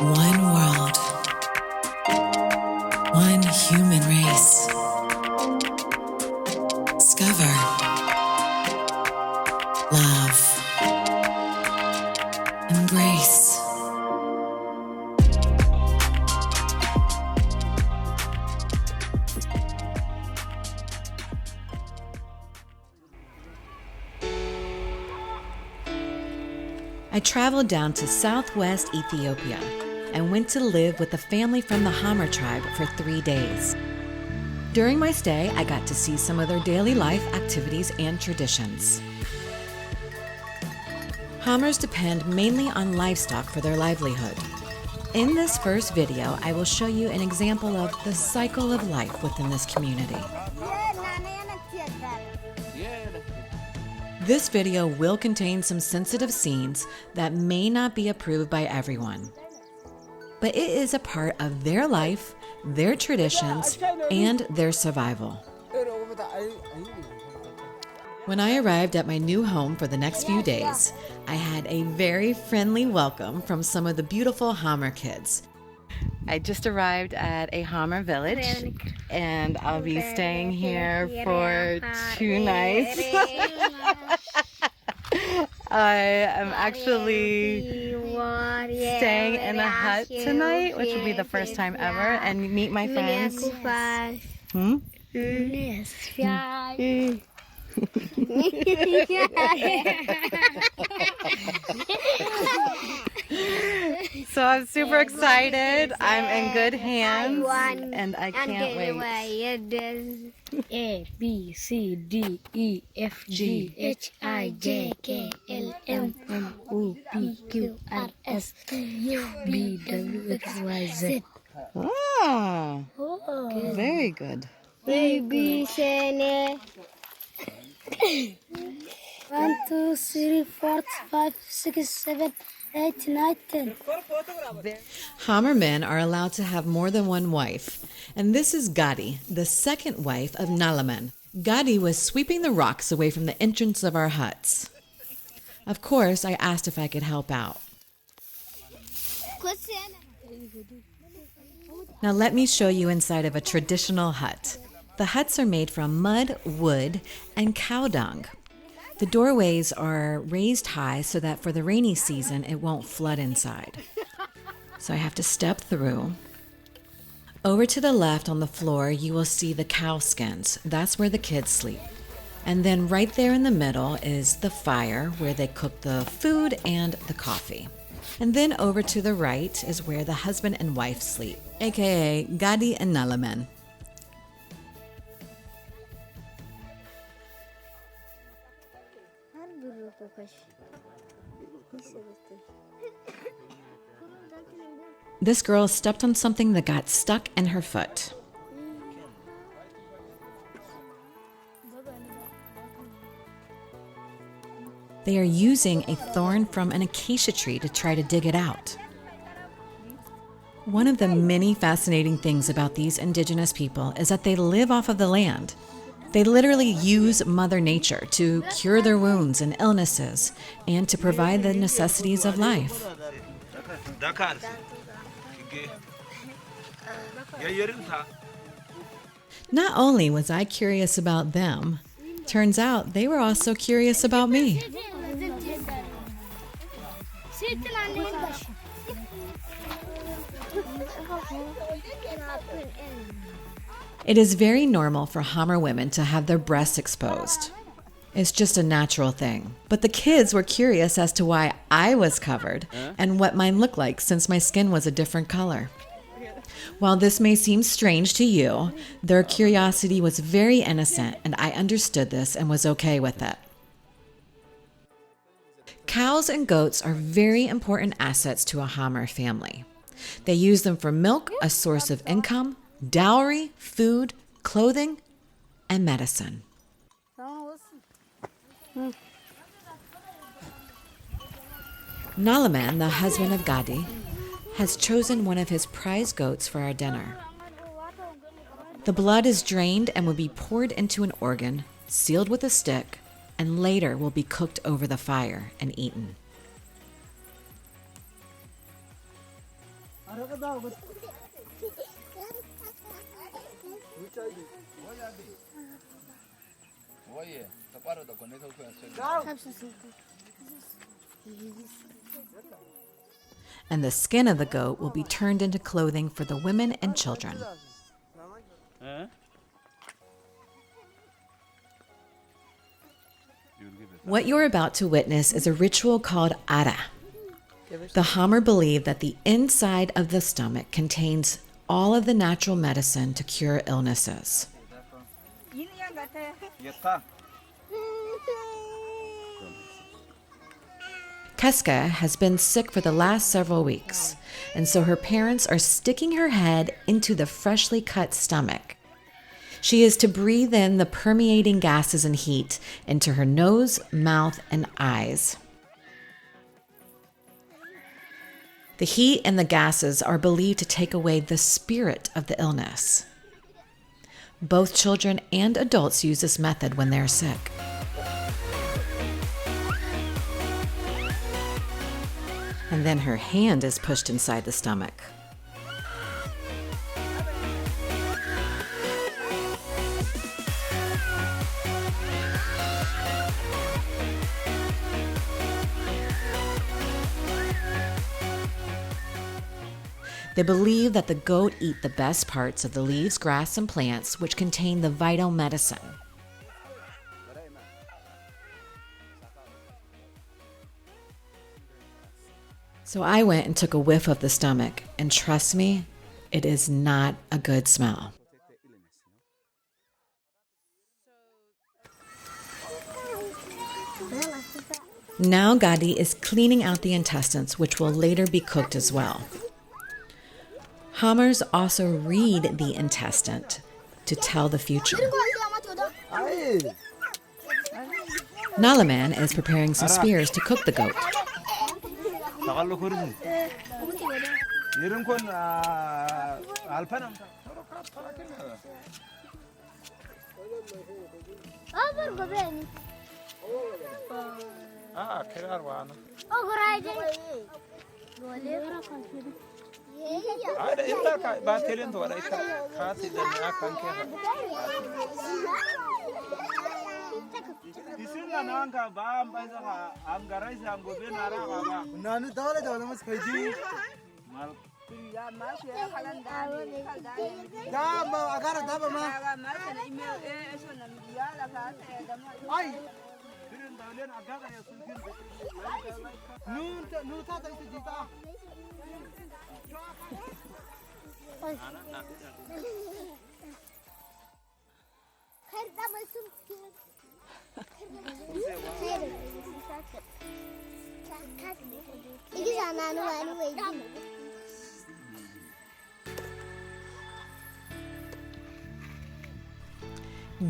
One world, one human race. Discover love, embrace. I traveled down to southwest Ethiopia and went to live with a family from the Hamar tribe for 3 days. During my stay, I got to see some of their daily life activities and traditions. Hamars depend mainly on livestock for their livelihood. In this first video, I will show you an example of the cycle of life within this community. This video will contain some sensitive scenes that may not be approved by everyone, but it is a part of their life, their traditions, and their survival. When I arrived at my new home for the next few days, I had a very friendly welcome from some of the beautiful Hamar kids. I just arrived at a Hamar village, and I'll be staying here for 2 nights. I am actually staying in a hut tonight, which will be the first time ever, and meet my friends. So I'm super excited. I'm in good hands, and I can't wait. A, B, C, D, E, F, G, H, I, J, K, L, M, N, O, P, Q, R, S, T, U, V, W, X, Y, Z. Oh, very good. A, B, C, 1, 2, 3, 4, 5, 6, 7, 8, 9, 10. Hamar men are allowed to have more than one wife, and this is Gadi, the second wife of Nalaman. Gadi was sweeping the rocks away from the entrance of our huts. Of course, I asked if I could help out. Now let me show you inside of a traditional hut. The huts are made from mud, wood, and cow dung. The doorways are raised high so that for the rainy season it won't flood inside. So I have to step through. Over to the left on the floor you will see the cow skins. That's where the kids sleep. And then right there in the middle is the fire where they cook the food and the coffee. And then over to the right is where the husband and wife sleep, aka Gadi and Nalaman. This girl stepped on something that got stuck in her foot. They are using a thorn from an acacia tree to try to dig it out. One of the many fascinating things about these indigenous people is that they live off of the land. They literally use Mother Nature to cure their wounds and illnesses and to provide the necessities of life. Not only was I curious about them, turns out they were also curious about me. It is very normal for Hamar women to have their breasts exposed. It's just a natural thing. But the kids were curious as to why I was covered and what mine looked like since my skin was a different color. While this may seem strange to you, their curiosity was very innocent, and I understood this and was okay with it. Cows and goats are very important assets to a Hamar family. They use them for milk, a source of income, dowry, food, clothing, and medicine. Nalaman, the husband of Gadi, has chosen one of his prize goats for our dinner. The blood is drained and will be poured into an organ, sealed with a stick, and later will be cooked over the fire and eaten. And the skin of the goat will be turned into clothing for the women and children. What you're about to witness is a ritual called ara. The Hamar believe that the inside of the stomach contains all of the natural medicine to cure illnesses. Keska has been sick for the last several weeks, and so her parents are sticking her head into the freshly cut stomach. She is to breathe in the permeating gases and heat into her nose, mouth, and eyes. The heat and the gases are believed to take away the spirit of the illness. Both children and adults use this method when they're sick. And then her hand is pushed inside the stomach. They believe that the goat eat the best parts of the leaves, grass, and plants, which contain the vital medicine. So I went and took a whiff of the stomach, and trust me, it is not a good smell. Now Gadi is cleaning out the intestines, which will later be cooked as well. Hamars also read the intestine to tell the future. Nalaman is preparing some spears to cook the goat.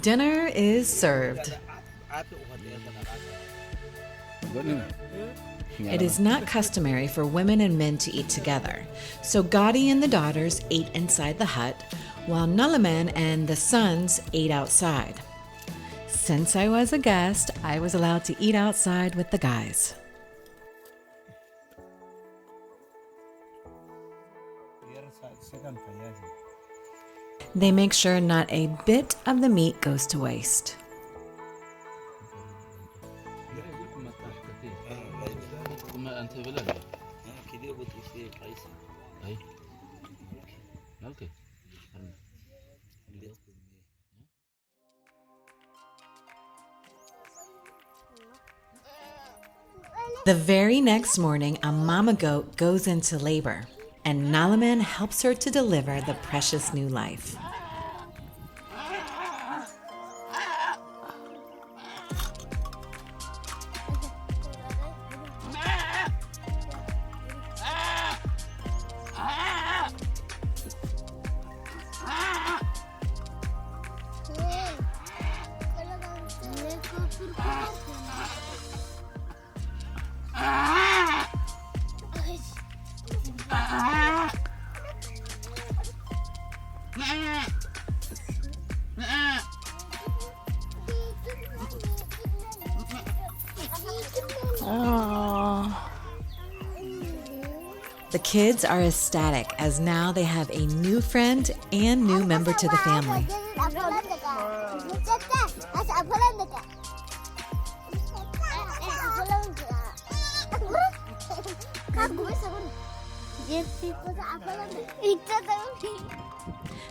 Dinner is served. It is not customary for women and men to eat together, so Gadi and the daughters ate inside the hut, while Nalaman and the sons ate outside. Since I was a guest, I was allowed to eat outside with the guys. They make sure not a bit of the meat goes to waste. The very next morning, a mama goat goes into labor, and Nalaman helps her to deliver the precious new life. The kids are ecstatic as now they have a new friend and new member to the family.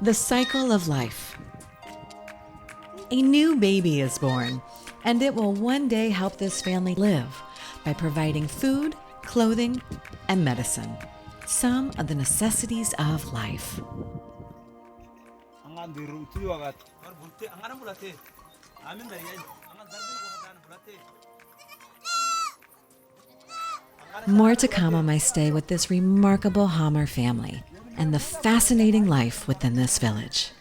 The cycle of life. A new baby is born, and it will one day help this family live by providing food, clothing, and medicine. Some of the necessities of life. More to come on my stay with this remarkable Hamar family and the fascinating life within this village.